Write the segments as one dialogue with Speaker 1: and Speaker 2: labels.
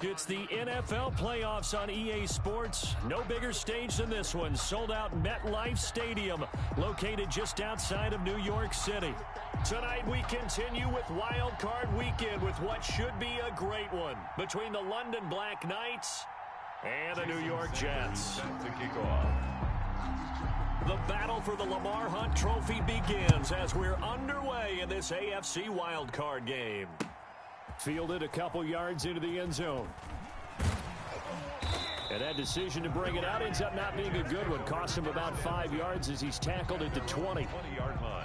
Speaker 1: It's the NFL playoffs on EA Sports. No bigger stage than this one. Sold out MetLife Stadium, located just outside of New York City. Tonight we continue with Wild Card Weekend with what should be a great one between the London Black Knights and the New York Jets.
Speaker 2: To kick off.
Speaker 1: The battle for the Lamar Hunt Trophy begins as we're underway in this AFC Wild Card game. Fielded a couple yards into the end zone. And that decision to bring it out ends up not being a good one. Cost him about 5 yards as he's tackled at the 20.
Speaker 2: 20-yard line.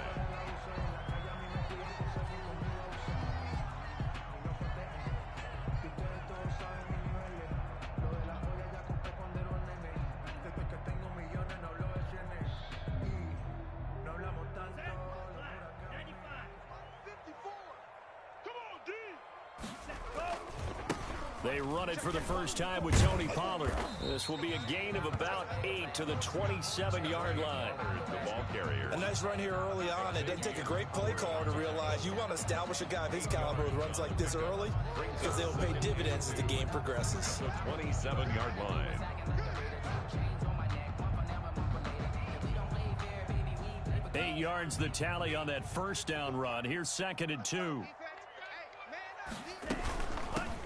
Speaker 1: They run it for the first time with Tony Pollard. This will be a gain of about 8 to the 27-yard line.
Speaker 2: The ball carrier.
Speaker 3: A nice run here early on. It doesn't take a great play caller to realize you want to establish a guy of his caliber with runs like this early because they'll pay dividends as the game progresses.
Speaker 2: The 27-yard line.
Speaker 1: 8 yards the tally on that first down run. Here's 2nd and 2.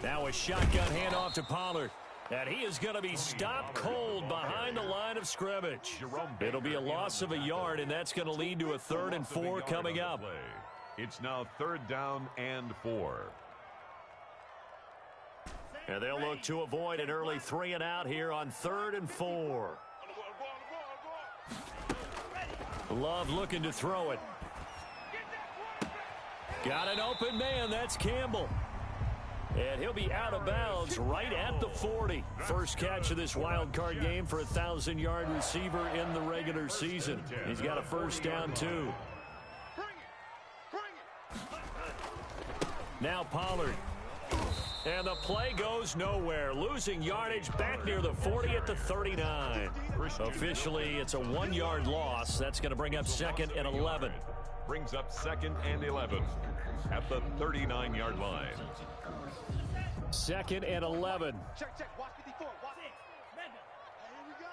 Speaker 1: Now a shotgun handoff to Pollard. And he is going to be stopped cold behind the line of scrimmage. It'll be a loss of a yard, and that's going to lead to a 3rd and 4 coming up.
Speaker 2: It's now 3rd down and 4.
Speaker 1: And they'll look to avoid an early 3 and out here on 3rd and 4. Love looking to throw it. Got an open man. That's Campbell. And he'll be out of bounds right at the 40. First catch of this wild card game for a 1,000-yard receiver in the regular season. He's got a first down, too. Now Pollard. And the play goes nowhere. Losing yardage back near the 40 at the 39. Officially, it's a 1-yard loss. That's going to bring up 2nd and 11.
Speaker 2: Brings up 2nd and 11 at the 39-yard line.
Speaker 1: 2nd and 11.
Speaker 4: Check. Watch 54. Watch it. Here we go.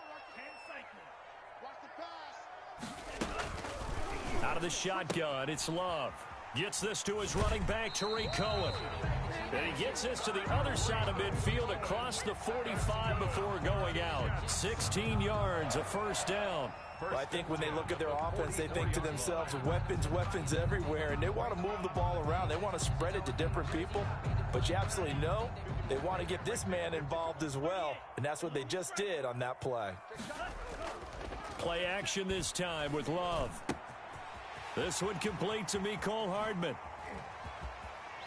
Speaker 4: Watch the pass.
Speaker 1: Out of the shotgun, it's Love. Gets this to his running back, Tariq Cohen. And he gets this to the other side of midfield across the 45 before going out. 16 yards, a first down.
Speaker 3: Well, I think when they look at their offense, they think to themselves, weapons everywhere, and they want to move the ball around. They want to spread it to different people, but you absolutely know they want to get this man involved as well, and that's what they just did on that play.
Speaker 1: Play action this time with Love. This one complete to Mecole Hardman.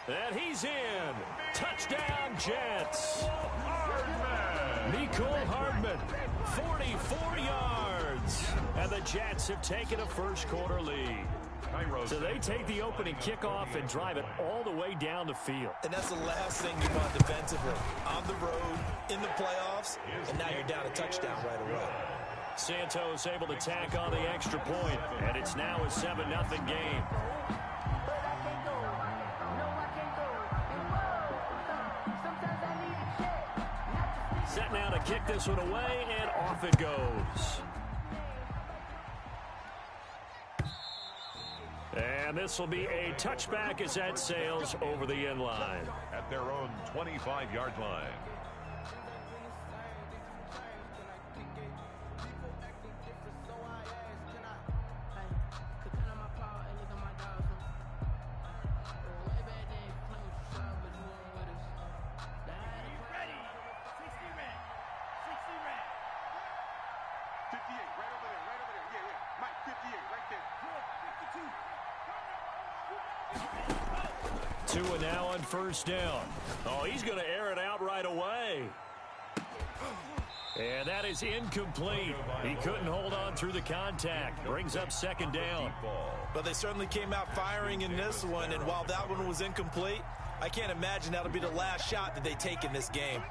Speaker 1: And he's in. Touchdown, Jets. Mecole Hardman, 44 yards. And the Jets have taken a first-quarter lead. So they take the opening kickoff and drive it all the way down the field.
Speaker 3: And that's the last thing you want defensively. On the road, in the playoffs, and now you're down a touchdown right away.
Speaker 1: Santos able to tack on the extra point, and it's now a 7-0 game. Set now to kick this one away, and off it goes. And this will be a touchback as that sails over the end line.
Speaker 2: At their own 25-yard line.
Speaker 1: Tua now on first down. Oh, he's going to air it out right away. And that is incomplete. He couldn't hold on through the contact. Brings up 2nd down.
Speaker 3: But they certainly came out firing in this one, and while that one was incomplete, I can't imagine that'll be the last shot that they take in this game.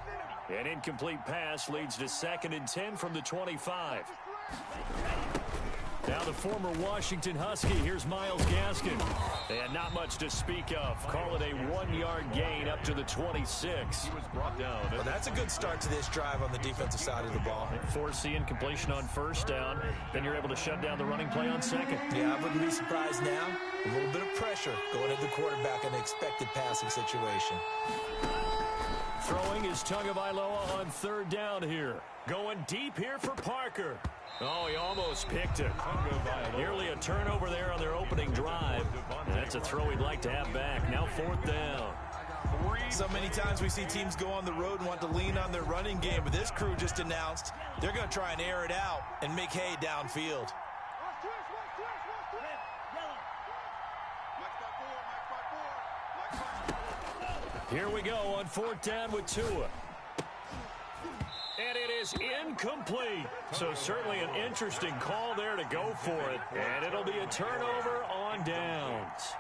Speaker 1: An incomplete pass leads to 2nd and 10 from the 25. Now the former Washington Husky, here's Myles Gaskin. And not much to speak of. Call it a 1-yard gain up to the 26.
Speaker 2: He was brought down.
Speaker 3: Well, that's a good start to this drive on the defensive side of the ball.
Speaker 1: Forcing completion on first down. Then you're able to shut down the running play on second.
Speaker 3: Yeah, I wouldn't be surprised now. A little bit of pressure going at the quarterback in an expected passing situation.
Speaker 1: Throwing is Tagovailoa on third down here. Going deep here for Parker. Oh, he almost picked it. Nearly a turnover there on their opening drive. And that's a throw he'd like to have back. Now fourth down.
Speaker 3: So many times we see teams go on the road and want to lean on their running game, but this crew just announced they're going to try and air it out and make hay downfield.
Speaker 1: Here we go on fourth down with Tua. And it is incomplete. So certainly an interesting call there to go for it. And it'll be a turnover on downs.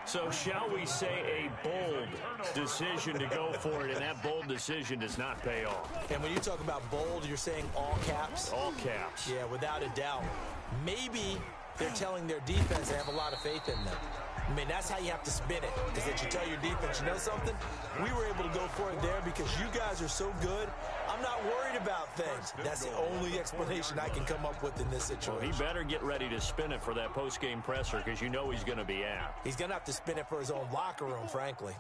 Speaker 1: So shall we say a bold decision to go for it, and that bold decision does not pay off.
Speaker 3: And when you talk about bold, you're saying all caps?
Speaker 1: All caps.
Speaker 3: Yeah, without a doubt. Maybe they're telling their defense they have a lot of faith in them. I mean, that's how you have to spin it, is that you tell your defense, you know something? We were able to go for it there because you guys are so good. I'm not worried about things. That's the only explanation I can come up with in this situation.
Speaker 1: Well, he better get ready to spin it for that post-game presser because you know he's going to be out.
Speaker 3: He's going to have to spin it for his own locker room, frankly.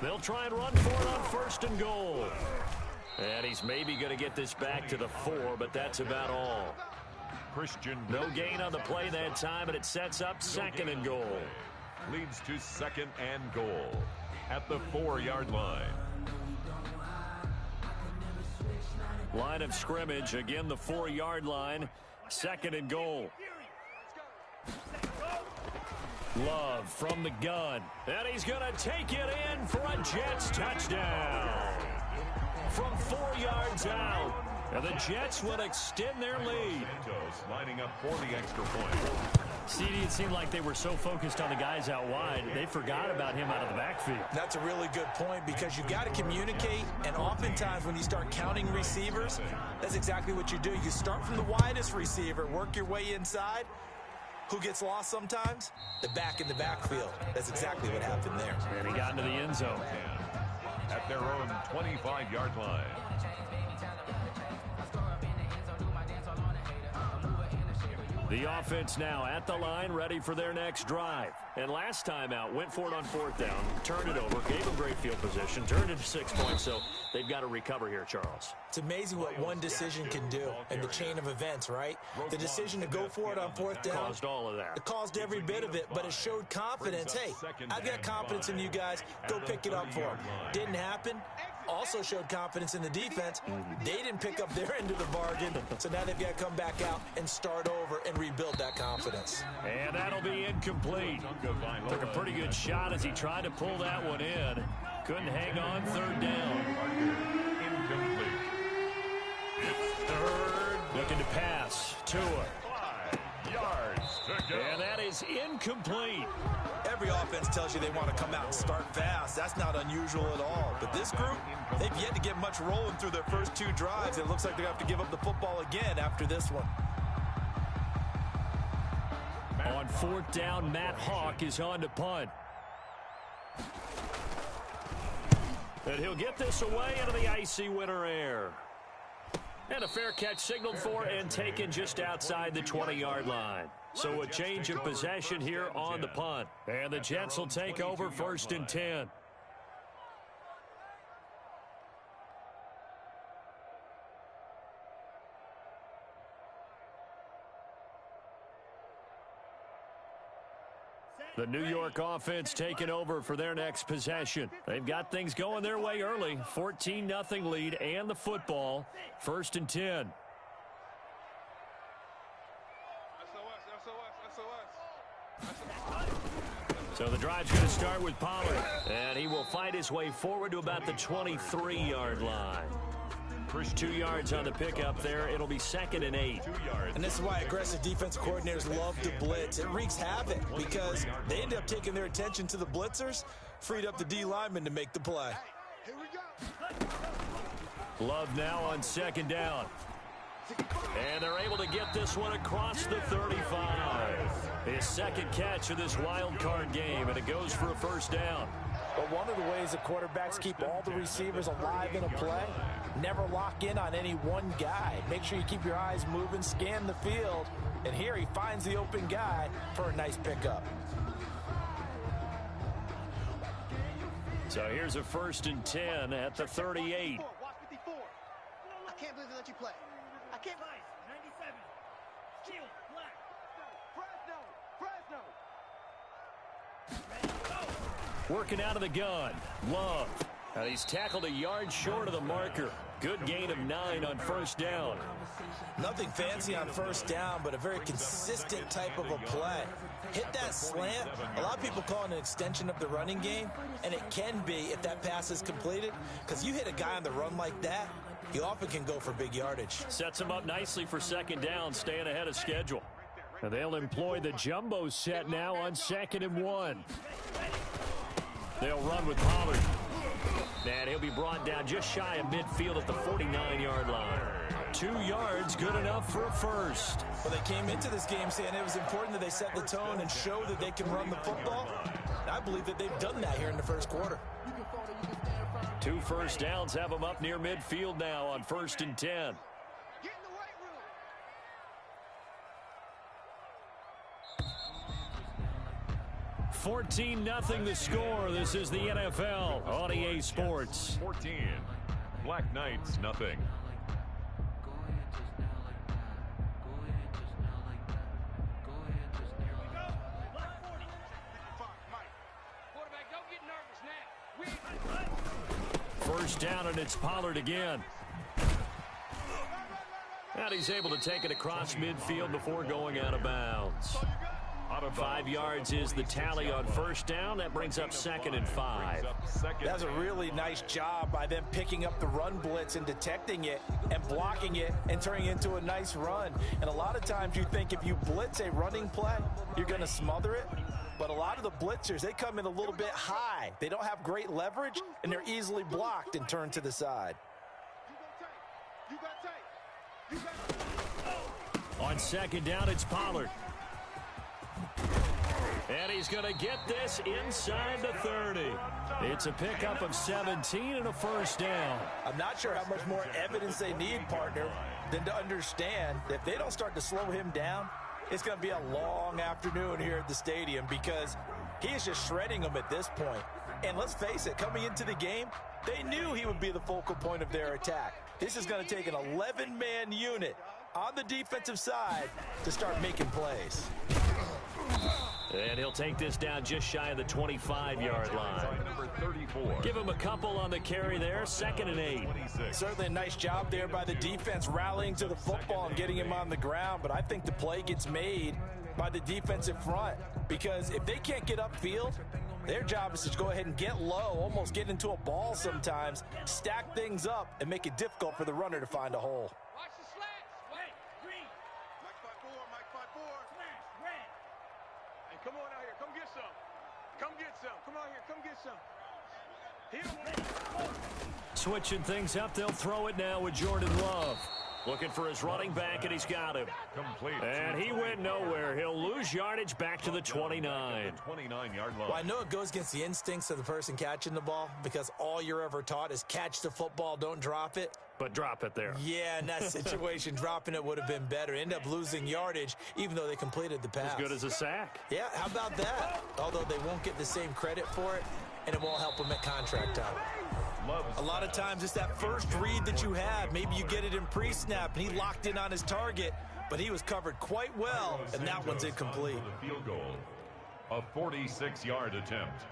Speaker 1: They'll try and run for it on first and goal. And he's maybe going to get this back to the 4, but that's about all.
Speaker 2: Christian.
Speaker 1: No gain on the play that time, and it sets up second and goal.
Speaker 2: Leads to second and goal at the 4-yard line.
Speaker 1: Line of scrimmage, again the 4-yard line, second and goal. Love from the gun, and he's going to take it in for a Jets touchdown. From 4 yards out, and the Jets will extend their lead.
Speaker 2: Lining up for the extra point.
Speaker 1: CD, it seemed like they were so focused on the guys out wide, they forgot about him out of the backfield.
Speaker 3: That's a really good point because you've got to communicate, and oftentimes when you start counting receivers, that's exactly what you do. You start from the widest receiver, work your way inside. Who gets lost sometimes? The back in the backfield. That's exactly what happened there.
Speaker 1: And he got into the end zone.
Speaker 2: At their own 25-yard line.
Speaker 1: The offense now at the line, ready for their next drive. And last time out, went for it on fourth down, turned it over, gave them great field position, turned it to 6 points, so they've got to recover here, Charles.
Speaker 3: It's amazing what one decision can do in the chain of events, right? The decision to go for it on fourth down.
Speaker 1: Caused all of that.
Speaker 3: It caused every bit of it, but it showed confidence. Hey, I've got confidence in you guys. Go pick it up for them. Didn't happen. Also showed confidence in the defense. They didn't pick up their end of the bargain, so now they've got to come back out and start over and rebuild that confidence.
Speaker 1: And that'll be incomplete. Took a pretty good shot as he tried to pull that one in. Couldn't hang on third down.
Speaker 2: Incomplete.
Speaker 1: Third, looking to pass. Tua.
Speaker 2: 5 yards to go.
Speaker 1: And that is incomplete.
Speaker 3: Every offense tells you they want to come out and start fast. That's not unusual at all. But this group, they've yet to get much rolling through their first 2 drives. It looks like they're going to have to give up the football again after this one.
Speaker 1: On fourth down, Matt Hawk is on to punt. And he'll get this away into the icy winter air. And a fair catch signaled for and taken just outside the 20-yard line. So a change of possession here on the punt. And the Jets will take over first and 10. The New York offense taking over for their next possession. They've got things going their way early. 14-0 lead and the football. First and 10. So the drive's going to start with Pollard. And he will fight his way forward to about the 23-yard line. First 2 yards on the pickup there. It'll be second and 8.
Speaker 3: And this is why aggressive defensive coordinators love to blitz. It wreaks havoc because they end up taking their attention to the blitzers, freed up the D lineman to make the play.
Speaker 1: Love now on second down. And they're able to get this one across the 35. His second catch of this wild card game, and it goes for a first down.
Speaker 3: But one of the ways the quarterbacks keep all the receivers alive in a play, never lock in on any one guy. Make sure you keep your eyes moving, scan the field, and here he finds the open guy for a nice pickup.
Speaker 1: So here's a 1st and 10 at the 38.
Speaker 4: Watch 54. I can't believe they let you play. I can't. 97. Shield, black. Fresno.
Speaker 1: Working out of the gun. Love. He's tackled a yard short of the marker. Good gain of 9 on first down.
Speaker 3: Nothing fancy on first down, but a very consistent type of a play. Hit that slant. A lot of people call it an extension of the running game, and it can be if that pass is completed, because you hit a guy on the run like that, he often can go for big yardage.
Speaker 1: Sets him up nicely for second down, staying ahead of schedule. And they'll employ the jumbo set now on 2nd and 1. They'll run with Pollard. And he'll be brought down just shy of midfield at the 49-yard line. 2 yards, good enough for a first.
Speaker 3: Well, they came into this game saying it was important that they set the tone and show that they can run the football. And I believe that they've done that here in the first quarter.
Speaker 1: 2 first downs have them up near midfield now on 1st and 10.
Speaker 4: Get in the weight room.
Speaker 1: 14-0 the score. This is the NFL on EA Sports.
Speaker 2: 14. Black Knights, nothing.
Speaker 1: First down, and it's Pollard again. And he's able to take it across midfield before going out of bounds. 5 yards is the tally on first down. That brings up 2nd and 5.
Speaker 3: That's a really nice job by them picking up the run blitz and detecting it and blocking it and turning it into a nice run. And a lot of times you think if you blitz a running play, you're going to smother it. But a lot of the blitzers, they come in a little bit high. They don't have great leverage, and they're easily blocked and turned to the side.
Speaker 1: On second down, it's Pollard. And he's going to get this inside the 30. It's a pickup of 17 and a first down.
Speaker 3: I'm not sure how much more evidence they need, partner, than to understand that if they don't start to slow him down, it's going to be a long afternoon here at the stadium because he is just shredding them at this point. And let's face it, coming into the game, they knew he would be the focal point of their attack. This is going to take an 11-man unit on the defensive side to start making plays.
Speaker 1: And he'll take this down just shy of the 25-yard line.
Speaker 2: Number 34.
Speaker 1: Give him a couple on the carry there, 2nd and 8.
Speaker 3: Certainly a nice job there by the defense rallying to the football and getting him on the ground, but I think the play gets made by the defensive front because if they can't get upfield, their job is to go ahead and get low, almost get into a ball sometimes, stack things up, and make it difficult for the runner to find a hole.
Speaker 4: Watch the slats. Wait, green. Mike 5-4, Mike 5-4. Smash, red. Hey, come on out here. Come get some. Come get some. Come out here. Come get some.
Speaker 1: Switching things up, they'll throw it now with Jordan Love. Looking for his running back, and he's got him.
Speaker 2: Complete.
Speaker 1: And he went nowhere. He'll lose yardage back to the 29.
Speaker 2: 29-yard line.
Speaker 3: Well, I know it goes against the instincts of the person catching the ball because all you're ever taught is catch the football, don't drop it.
Speaker 1: But drop it there.
Speaker 3: Yeah, in that situation, dropping it would have been better. End up losing yardage, even though they completed the pass.
Speaker 1: As good as a sack.
Speaker 3: Yeah, how about that? Although they won't get the same credit for it, and it won't help them at contract time. A lot of times it's that first read that you have. Maybe you get it in pre-snap, and he locked in on his target, but he was covered quite well, and that one's incomplete.
Speaker 2: The field goal, a 46-yard attempt.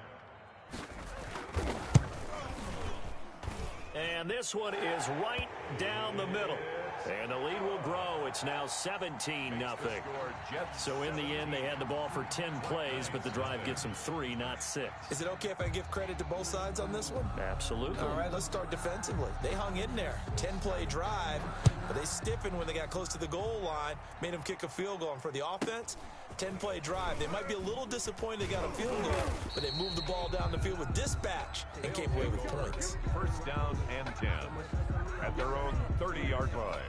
Speaker 1: And this one is right down the middle. And the lead will grow. It's now 17-0. So in the end, they had the ball for 10 plays, but the drive gets them 3, not 6.
Speaker 3: Is it okay if I give credit to both sides on this one?
Speaker 1: Absolutely.
Speaker 3: All right, let's start defensively. They hung in there. 10-play drive, but they stiffened when they got close to the goal line, made them kick a field goal. And for the offense, 10-play drive. They might be a little disappointed they got a field goal, but they moved the ball down the field with dispatch and came away with points.
Speaker 2: First down and 10 at their own 30-yard line.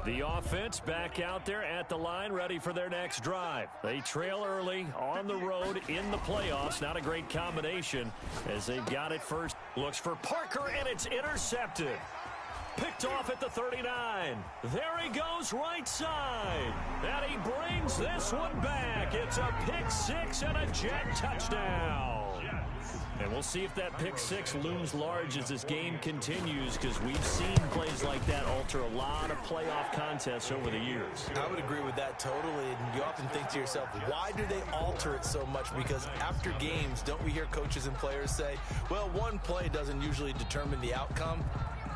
Speaker 1: The offense back out there at the line, ready for their next drive. They trail early on the road in the playoffs. Not a great combination as they've got it first. Looks for Parker, and it's intercepted. Picked off at the 39. There he goes right side. And he brings this one back. It's a pick six and a Jet touchdown. And we'll see if that pick six looms large as this game continues, because we've seen plays like that alter a lot of playoff contests over the years.
Speaker 3: I would agree with that totally. And you often think to yourself, why do they alter it so much? Because after games, don't we hear coaches and players say, well, one play doesn't usually determine the outcome?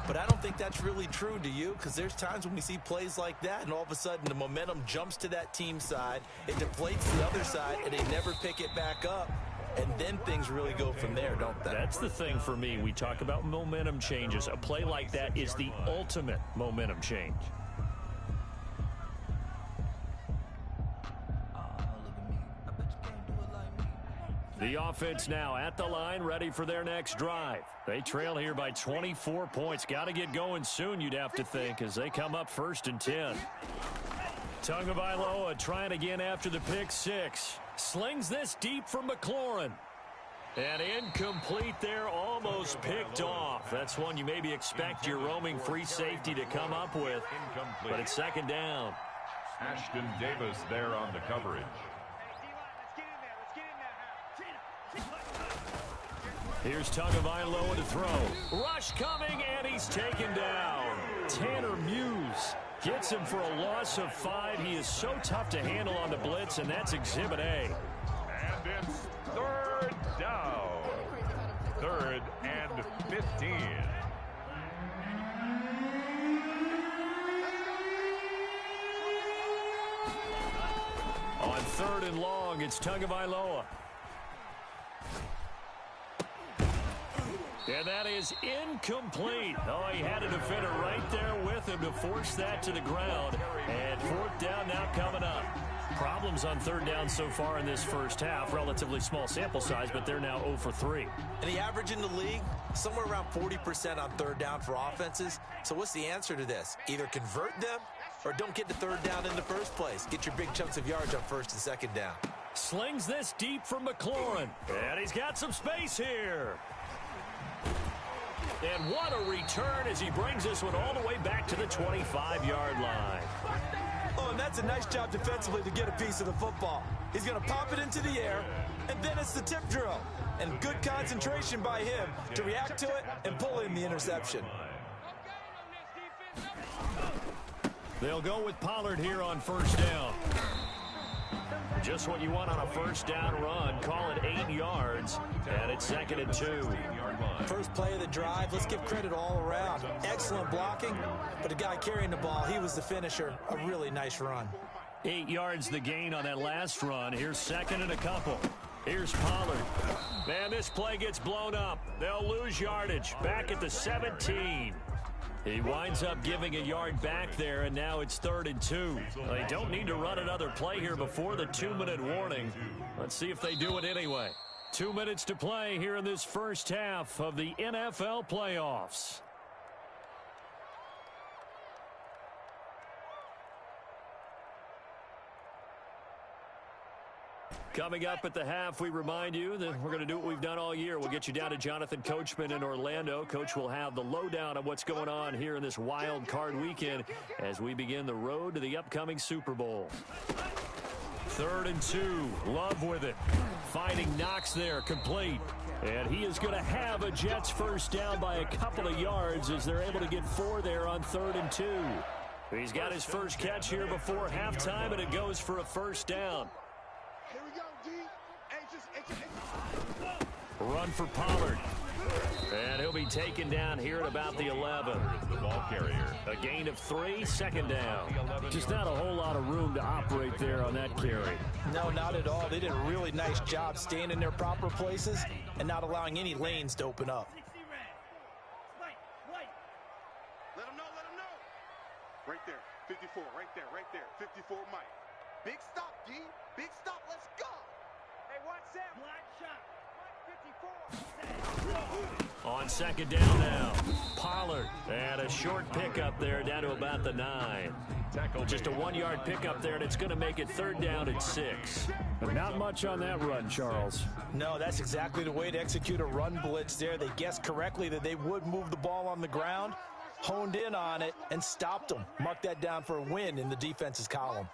Speaker 3: But I don't think that's really true, do you? Because there's times when we see plays like that, and all of a sudden the momentum jumps to that team side, it deflates the other side, and they never pick it back up. And then things really go from there, don't they?
Speaker 1: That's the thing for me. We talk about momentum changes. A play like that is the ultimate momentum change. The offense now at the line, ready for their next drive. They trail here by 24 points. Got to get going soon, you'd have to think, as they come up 1st and 10. Tagovailoa trying again after the pick six. Slings this deep from McLaurin. And incomplete there, almost picked off. That's one you maybe expect your roaming free safety to come up with. But it's 2nd down.
Speaker 2: Ashton Davis there on the coverage.
Speaker 1: Here's Tagovailoa to throw. Rush coming, and he's taken down. Tanner Muse gets him for a loss of 5. He is so tough to handle on the blitz, and that's Exhibit A.
Speaker 2: And it's 3rd down. 3rd and 15.
Speaker 1: On 3rd and long, it's Tagovailoa. And that is incomplete. Oh, he had a defender right there with him to force that to the ground. And 4th down now coming up. Problems on 3rd down so far in this first half. Relatively small sample size, but they're now 0 for 3.
Speaker 3: And the average in the league, somewhere around 40% on 3rd down for offenses. So what's the answer to this? Either convert them or don't get to 3rd down in the first place. Get your big chunks of yards on 1st and 2nd down.
Speaker 1: Slings this deep from McLaurin. And he's got some space here. And what a return as he brings this one all the way back to the 25-yard line.
Speaker 3: Oh, and that's a nice job defensively to get a piece of the football. He's going to pop it into the air, and then it's the tip drill. And good concentration by him to react to it and pull in the interception.
Speaker 1: They'll go with Pollard here on 1st down. Just what you want on a 1st down run. Call it 8 yards, and it's 2nd and 2.
Speaker 3: First play of the drive, let's give credit all around. Excellent blocking, but the guy carrying the ball, he was the finisher. A really nice run.
Speaker 1: 8 yards the gain on that last run. Here's 2nd and a couple. Here's Pollard. Man, this play gets blown up. They'll lose yardage. Back at the 17. He winds up giving a yard back there, and now it's 3rd and 2. They don't need to run another play here before the 2-minute warning. Let's see if they do it anyway. 2 minutes to play here in this first half of the NFL playoffs. Coming up at the half, we remind you that we're going to do what we've done all year. We'll get you down to Jonathan Coachman in Orlando. Coach will have the lowdown of what's going on here in this wild card weekend as we begin the road to the upcoming Super Bowl. 3rd and 2. Love with it. Finding Knox there, complete. And he is going to have a Jets 1st down by a couple of yards as they're able to get 4 there on 3rd and 2. He's got his first catch here before halftime, and it goes for a 1st down.
Speaker 4: Here we go, D.
Speaker 1: Run for Pollard. And he'll be taken down here at about the 11.
Speaker 2: The ball carrier.
Speaker 1: A gain of 3, 2nd down. Just not a whole lot of room to operate there on that carry.
Speaker 3: No, not at all. They did a really nice job staying in their proper places and not allowing any lanes to open up.
Speaker 4: Let him know. Right there, 54, right there. 54, Mike. Big stop, D. Big stop, let's go. Hey, watch Sam. Black shot.
Speaker 1: On second down now, Pollard. And a short pickup there down to about the 9. Just a 1-yard pickup there, and it's going to make it 3rd down and 6.
Speaker 5: But not much on that run, Charles.
Speaker 3: No, that's exactly the way to execute a run blitz there. They guessed correctly that they would move the ball on the ground, honed in on it, and stopped them. Mark that down for a win in the defense's column.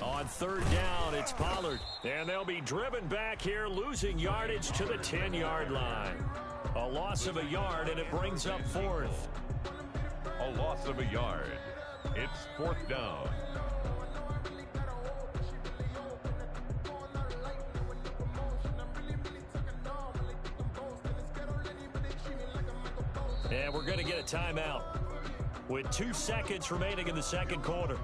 Speaker 1: On 3rd down, it's Pollard. And they'll be driven back here, losing yardage to the 10-yard line. A loss of a yard, and it brings up 4th.
Speaker 2: A loss of a yard. It's 4th down.
Speaker 1: And we're going to get a timeout with 2 seconds remaining in the second quarter.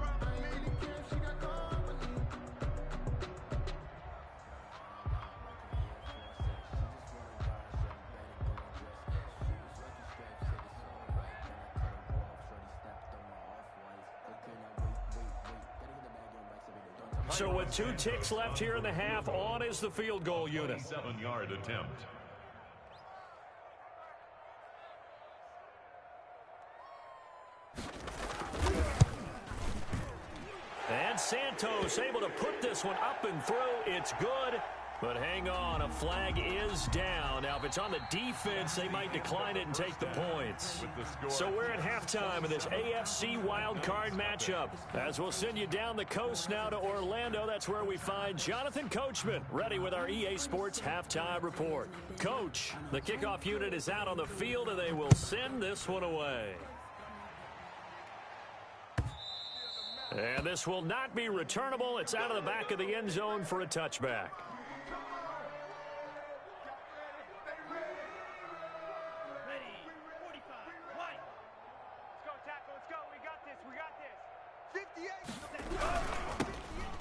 Speaker 1: So with 2 ticks left here in the half, on is the field goal unit.
Speaker 2: 7-yard attempt.
Speaker 1: And Santos able to put this one up and through. It's good. But hang on, a flag is down. Now, if it's on the defense, they might decline it and take the points. So we're at halftime of this AFC wildcard matchup. As we'll send you down the coast now to Orlando, that's where we find Jonathan Coachman, ready with our EA Sports halftime report. Coach, the kickoff unit is out on the field, and they will send this one away. And this will not be returnable. It's out of the back of the end zone for a touchback.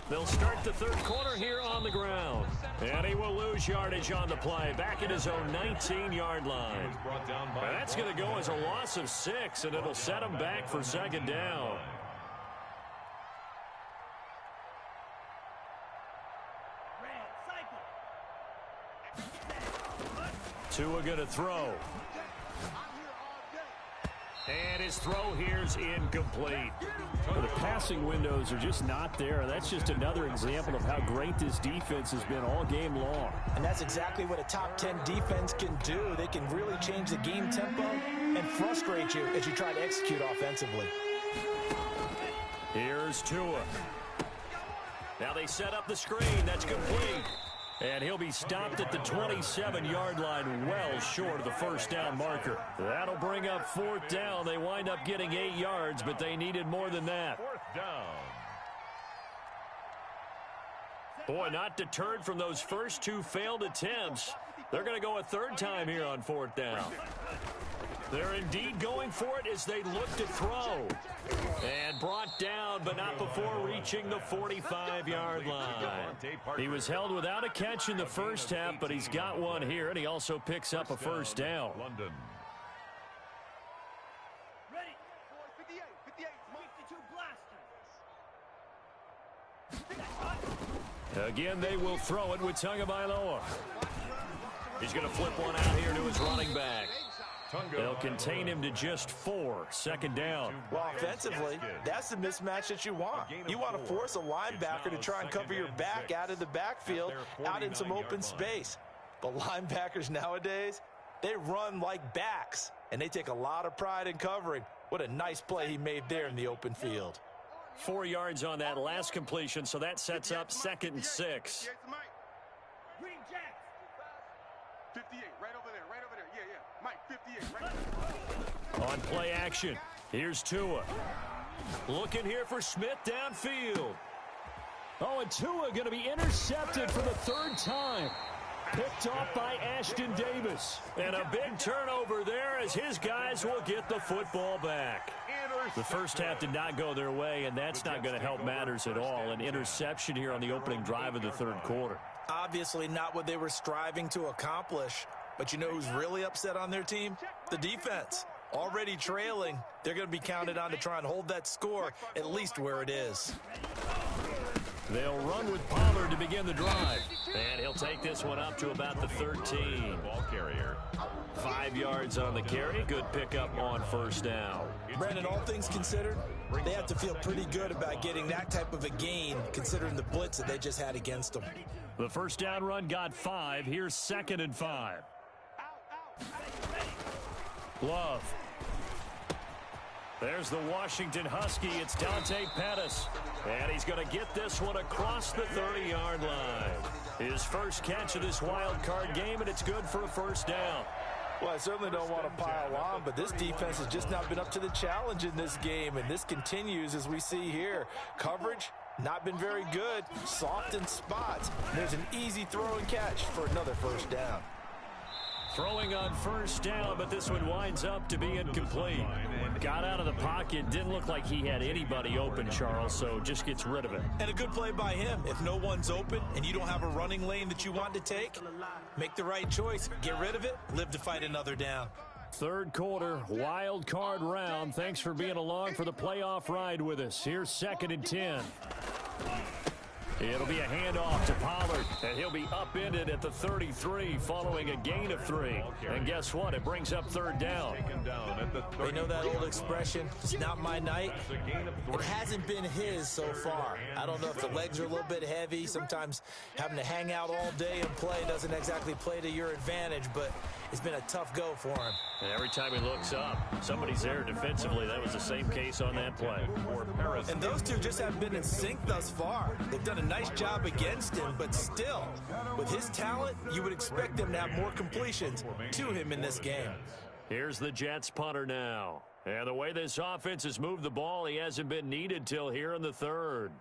Speaker 1: They'll start the 3rd quarter here on the ground. And he will lose yardage on the play. Back at his own 19-yard line. And that's going to go as a loss of 6, and it'll set him back for 2nd down. Tua going to throw. And his throw here's incomplete.
Speaker 5: The passing windows are just not there. That's just another example of how great this defense has been all game long.
Speaker 3: And that's exactly what a top 10 defense can do. They can really change the game tempo and frustrate you as you try to execute offensively.
Speaker 1: Here's Tua. Now they set up the screen. That's complete. And he'll be stopped at the 27-yard line, well short of the 1st down marker. That'll bring up 4th down. They wind up getting 8 yards, but they needed more than that.
Speaker 2: 4th down.
Speaker 1: Boy, not deterred from those first 2 failed attempts. They're going to go a 3rd time here on 4th down. They're indeed going for it as they look to throw. And brought down, but not before reaching the 45-yard line. He was held without a catch in the first half, but he's got one here, and he also picks up a 1st down.
Speaker 2: London.
Speaker 4: Ready. 58, 52 blasters.
Speaker 1: Again, they will throw it with Tagovailoa. He's going to flip one out here to his running back. They'll contain him to just 4. 2nd down.
Speaker 3: Well, offensively, that's the mismatch that you want. You want to force a linebacker to try and cover your back out of the backfield, out in some open space. But linebackers nowadays, they run like backs, and they take a lot of pride in covering. What a nice play he made there in the open field.
Speaker 1: 4 yards on that last completion, so that sets up 2nd and 6.
Speaker 4: 58, right over there, right over there. Yeah, yeah. Mike, 58, right there.
Speaker 1: On play action, here's Tua. Looking here for Smith downfield.
Speaker 5: Oh, and Tua going to be intercepted for the 3rd time. Picked off by Ashton Davis.
Speaker 1: And a big turnover there as his guys will get the football back. The first half did not go their way, and that's not going to help matters at all. An interception here on the opening drive of the 3rd quarter.
Speaker 3: Obviously not what they were striving to accomplish. But you know who's really upset on their team? The defense. Already trailing. They're going to be counted on to try and hold that score at least where it is.
Speaker 1: They'll run with Pollard to begin the drive. And he'll take this one up to about the 13.
Speaker 2: Ball carrier.
Speaker 1: 5 yards on the carry. Good pickup on first down.
Speaker 3: Brandon, all things considered, they have to feel pretty good about getting that type of a gain, considering the blitz that they just had against them.
Speaker 1: The first down run got 5. Here's 2nd and 5. Love. There's the Washington Husky. It's Dante Pettis. And he's going to get this one across the 30-yard line. His first catch of this wild card game, and it's good for a first down.
Speaker 3: Well, I certainly don't want to pile on, but this defense has just not been up to the challenge in this game, and this continues as we see here. Coverage, not been very good. Soft in spots. There's an easy throw and catch for another first down.
Speaker 1: Throwing on first down, but this one winds up to be incomplete. Got out of the pocket. Didn't look like he had anybody open, Charles, so just gets rid of it.
Speaker 3: And a good play by him. If no one's open and you don't have a running lane that you want to take, make the right choice. Get rid of it. Live to fight another down.
Speaker 1: Third quarter, wild card round. Thanks for being along for the playoff ride with us. Here's 2nd and 10. It'll be a handoff to Pollard, and he'll be upended at the 33 following a gain of 3. And guess what? It brings up third down.
Speaker 3: They know that old expression, it's not my night. It hasn't been his so far. I don't know if the legs are a little bit heavy. Sometimes having to hang out all day and play doesn't exactly play to your advantage, but it's been a tough go for him.
Speaker 1: And every time he looks up, somebody's there defensively. That was the same case on that play.
Speaker 3: And those two just haven't been in sync thus far. They've done a nice job against him, but still, with his talent, you would expect them to have more completions to him in this game.
Speaker 1: Here's the Jets punter now. And the way this offense has moved the ball, he hasn't been needed till here in the third.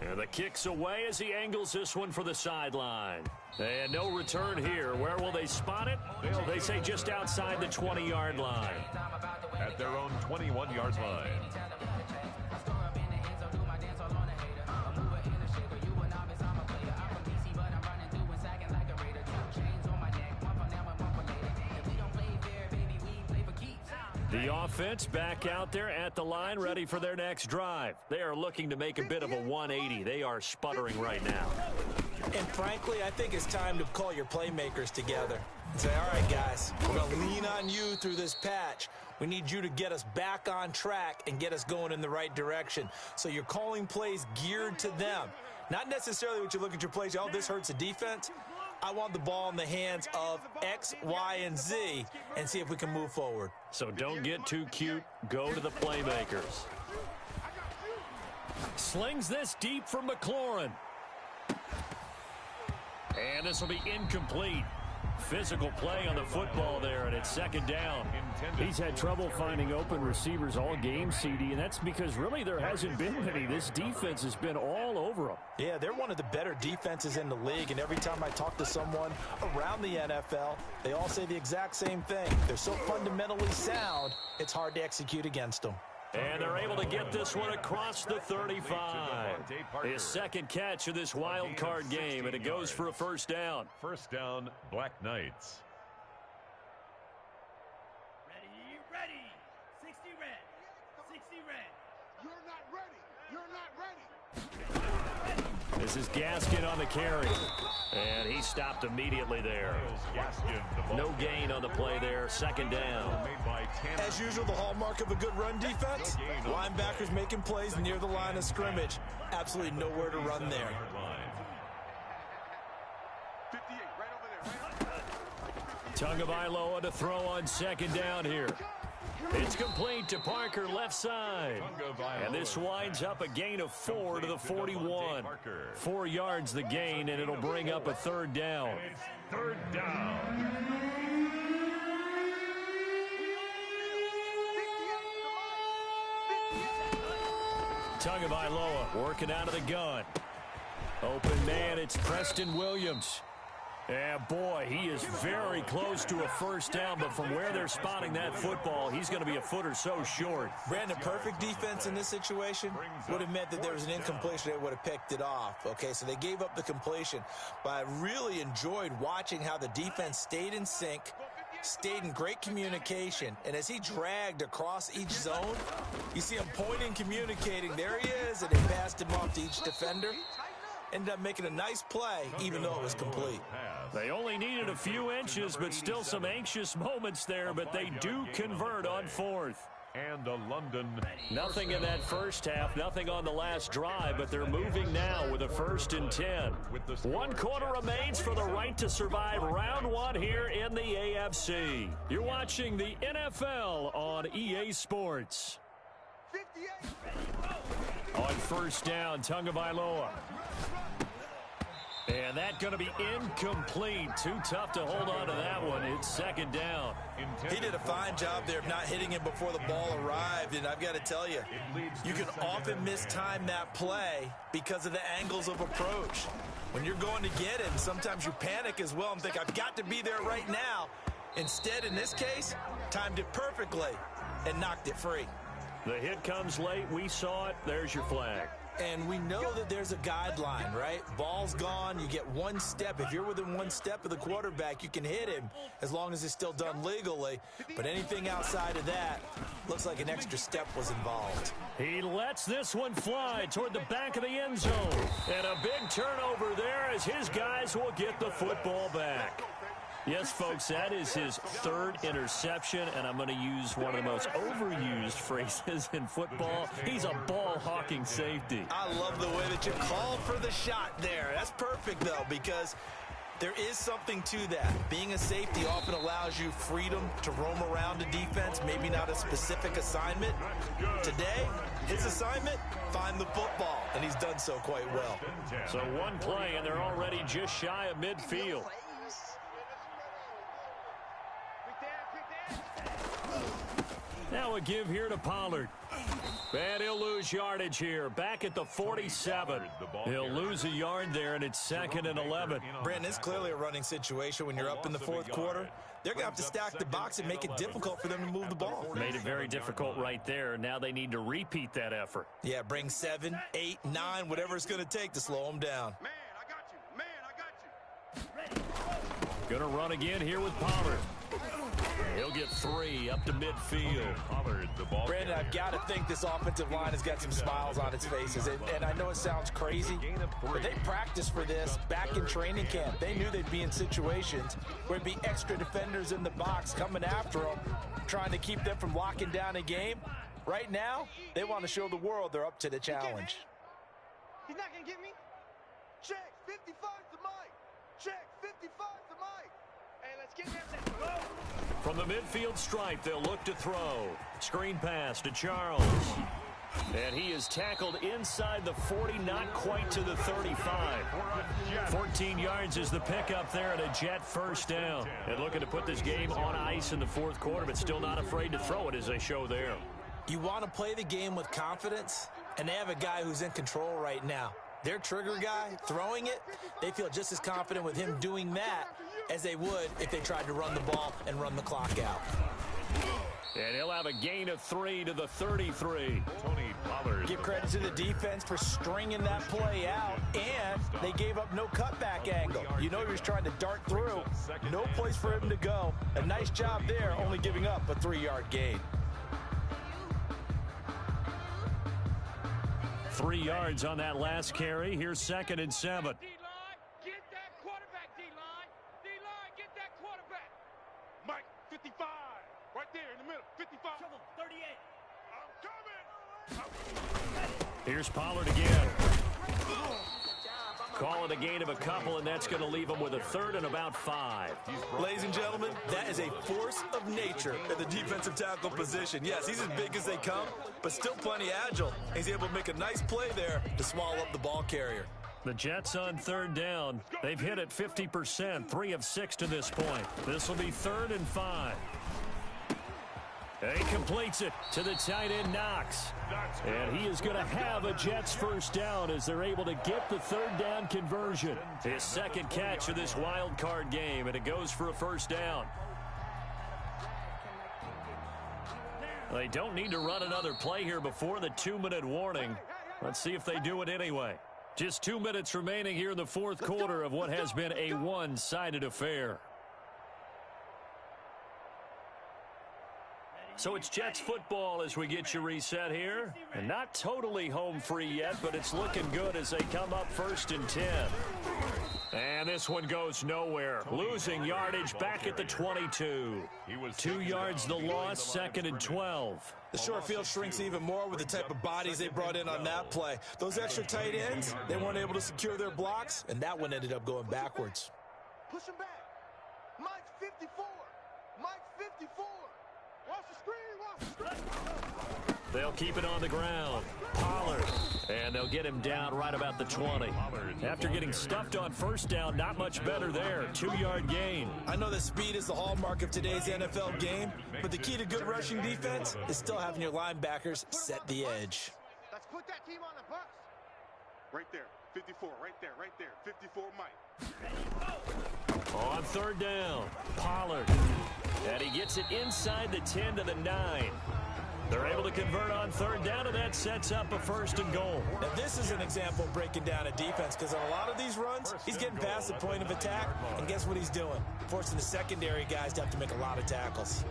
Speaker 1: And the kick's away as he angles this one for the sideline. And no return here. Where will they spot it? They say just outside the 20-yard line.
Speaker 2: At their own 21-yard line.
Speaker 1: The offense back out there at the line, ready for their next drive. They are looking to make a bit of a 180. They are sputtering right now.
Speaker 3: And frankly, I think it's time to call your playmakers together and say, all right, guys, we're going to lean on you through this patch. We need you to get us back on track and get us going in the right direction. So you're calling plays geared to them. Not necessarily what you look at your plays, oh, this hurts the defense. I want the ball in the hands of X, Y, and Z and see if we can move forward.
Speaker 1: So don't get too cute. Go to the playmakers. Slings this deep from McLaurin. And this will be incomplete. Physical play on the football there, and it's 2nd down. He's had trouble finding open receivers all game, CD, and that's because really there hasn't been many. This defense has been all over them.
Speaker 3: Yeah, they're one of the better defenses in the league, and every time I talk to someone around the NFL, they all say the exact same thing. They're so fundamentally sound, it's hard to execute against them.
Speaker 1: And they're able to get this one across the 35. His 2nd catch of this wild card game, and it goes for a first down.
Speaker 2: First down, Black Knights.
Speaker 6: Ready. 60 red. 60 red. You're not ready. You're not ready.
Speaker 1: This is Gaskin on the carry. And he stopped immediately there. No gain on the play there. 2nd down.
Speaker 3: As usual, the hallmark of a good run defense, linebackers making plays near the line of scrimmage. Absolutely nowhere to run there.
Speaker 4: 58, right over there.
Speaker 1: Tagovailoa to throw on 2nd down here. It's complete to Parker, left side. And this winds up a gain of 4 to the 41. 4 yards the gain, and it'll bring up a 3rd down.
Speaker 2: Third down.
Speaker 1: Tagovailoa working out of the gun. Open man, it's Preston Williams. And boy, he is very close to a first down, but from where they're spotting that football, he's going to be a foot or so short.
Speaker 3: Brandon, perfect defense in this situation would have meant that there was an incompletion. They would have picked it off. Okay, so they gave up the completion. But I really enjoyed watching how the defense stayed in sync, stayed in great communication, and as he dragged across each zone, you see him pointing, communicating. There he is, and they passed him off to each defender. Ended up making a nice play, even though it was complete.
Speaker 1: They only needed a few inches, but still some anxious moments there, but they do convert on fourth.
Speaker 2: And a London.
Speaker 1: Nothing in that first half, nothing on the last drive, but they're moving now with a 1st and 10. 1 quarter remains for the right to survive round 1 here in the AFC. You're watching the NFL on EA Sports.
Speaker 4: 58.
Speaker 1: On 1st down, Tagovailoa. And that's going to be incomplete. Too tough to hold on to that one. It's 2nd down.
Speaker 3: He did a fine job there of not hitting him before the ball arrived, and I've got to tell you, you can often mistime that play because of the angles of approach. When you're going to get him, sometimes you panic as well and think, I've got to be there right now. Instead, in this case, timed it perfectly and knocked it free.
Speaker 1: The hit comes late. We saw it. There's your flag.
Speaker 3: And we know that there's a guideline, right? Ball's gone. You get 1 step. If you're within 1 step of the quarterback, you can hit him as long as it's still done legally. But anything outside of that, looks like an extra step was involved.
Speaker 1: He lets this one fly toward the back of the end zone. And a big turnover there as his guys will get the football back. Yes, folks, that is his 3rd interception, and I'm going to use one of the most overused phrases in football. He's a ball-hawking safety.
Speaker 3: I love the way that you called for the shot there. That's perfect, though, because there is something to that. Being a safety often allows you freedom to roam around the defense, maybe not a specific assignment. Today, his assignment, find the football, and he's done so quite well.
Speaker 1: So 1 play, and they're already just shy of midfield. Now a give here to Pollard. And he'll lose yardage here. Back at the 47. He'll lose a yard there, and it's 2nd and 11.
Speaker 3: Brandon, it's clearly a running situation when you're up in the 4th quarter. They're going to have to stack the box and make it difficult for them to move the ball.
Speaker 1: Made it very difficult right there. Now they need to repeat that effort.
Speaker 3: Yeah, bring 7, 8, 9, whatever it's going to take to slow them down.
Speaker 4: Man, I got you. Man, I got you.
Speaker 1: Going to run again here with Pollard. He'll get 3 up to midfield.
Speaker 3: Brandon, I've got to think this offensive line has got some smiles on its faces. And I know it sounds crazy, but they practiced for this back in training camp. They knew they'd be in situations where there'd be extra defenders in the box coming after them, trying to keep them from locking down a game. Right now, they want to show the world they're up to the challenge.
Speaker 4: He's not going to get me. Check, 55 to Mike. Check, 55 to Mike. Hey, let's get there.
Speaker 1: From the midfield stripe, they'll look to throw. Screen pass to Charles. And he is tackled inside the 40, not quite to the 35. 14 yards is the pickup there and a Jet 1st down. And looking to put this game on ice in the 4th quarter, but still not afraid to throw it as they show there.
Speaker 3: You want to play the game with confidence, and they have a guy who's in control right now. Their trigger guy, throwing it, they feel just as confident with him doing that as they would if they tried to run the ball and run the clock out.
Speaker 1: And he'll have a gain of 3 to the 33.
Speaker 2: Tony Pollard.
Speaker 3: Give credit to the defense for stringing that play out, and they gave up no cutback angle. You know he was trying to dart through. No place for him to go. A nice job there, only giving up a 3-yard gain.
Speaker 1: 3 yards on that last carry. Here's 2nd and 7.
Speaker 6: D-line, get that quarterback, D-line. D-line, get that quarterback.
Speaker 4: Mike, 55. Right there in the middle, 55.
Speaker 6: Trouble, 38.
Speaker 4: I'm coming.
Speaker 1: Here's Pollard again. Call it a gain of a couple, and that's going to leave him with a 3rd and about 5.
Speaker 3: Ladies and gentlemen, that is a force of nature at the defensive tackle position. Yes, he's as big as they come, but still plenty agile. He's able to make a nice play there to swallow up the ball carrier.
Speaker 1: The Jets on 3rd down. They've hit it 50%, 3 of 6 to this point. This will be 3rd and 5. He completes it to the tight end, Knox. And he is going to have a Jets 1st down as they're able to get the 3rd down conversion. His 2nd catch of this wild card game, and it goes for a 1st down. They don't need to run another play here before the 2-minute warning. Let's see if they do it anyway. Just 2 minutes remaining here in the 4th quarter of what has been a one-sided affair. So it's Jets football as we get you reset here. And not totally home free yet, but it's looking good as they come up 1st and 10. And this one goes nowhere. Losing yardage back at the 22. 2 yards the loss, 2nd and 12.
Speaker 3: The short field shrinks even more with the type of bodies they brought in on that play. Those extra tight ends, they weren't able to secure their blocks, and that one ended up going backwards.
Speaker 4: Push him back. Mike's 54. Mike's 54. Watch the screen. Watch the screen.
Speaker 1: They'll keep it on the ground. Pollard. And they'll get him down right about the 20. After getting stuffed on 1st down, not much better there. 2-yard gain.
Speaker 3: I know that speed is the hallmark of today's NFL game, but the key to good rushing defense is still having your linebackers set the edge.
Speaker 4: Let's put that team on the bus. Right there. 54. Right there. Right there. 54 Mike.
Speaker 1: On 3rd down, Pollard. And he gets it inside the 10 to the 9. They're able to convert on 3rd down, and that sets up a 1st and goal.
Speaker 3: Now, this is an example of breaking down a defense, because on a lot of these runs, he's getting past the point of attack, and guess what he's doing? Forcing the secondary guys to have to make a lot of tackles.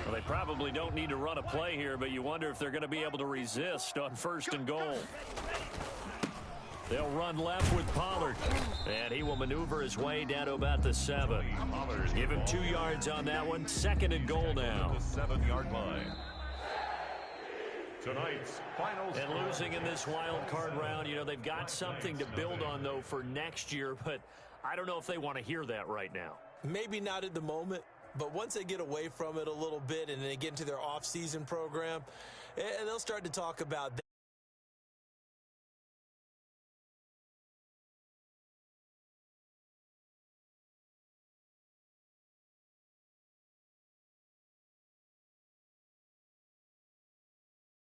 Speaker 1: Well, they probably don't need to run a play here, but you wonder if they're going to be able to resist on 1st and goal. They'll run left with Pollard, and he will maneuver his way down to about the 7. Give him 2 yards on that one. 2nd and goal now.
Speaker 2: The 7-yard line. Tonight's final score.
Speaker 1: And losing in this wild card round, you know, they've got something to build on, though, for next year, but I don't know if they want to hear that right now.
Speaker 3: Maybe not at the moment, but once they get away from it a little bit and they get into their off-season program, they'll start to talk about that.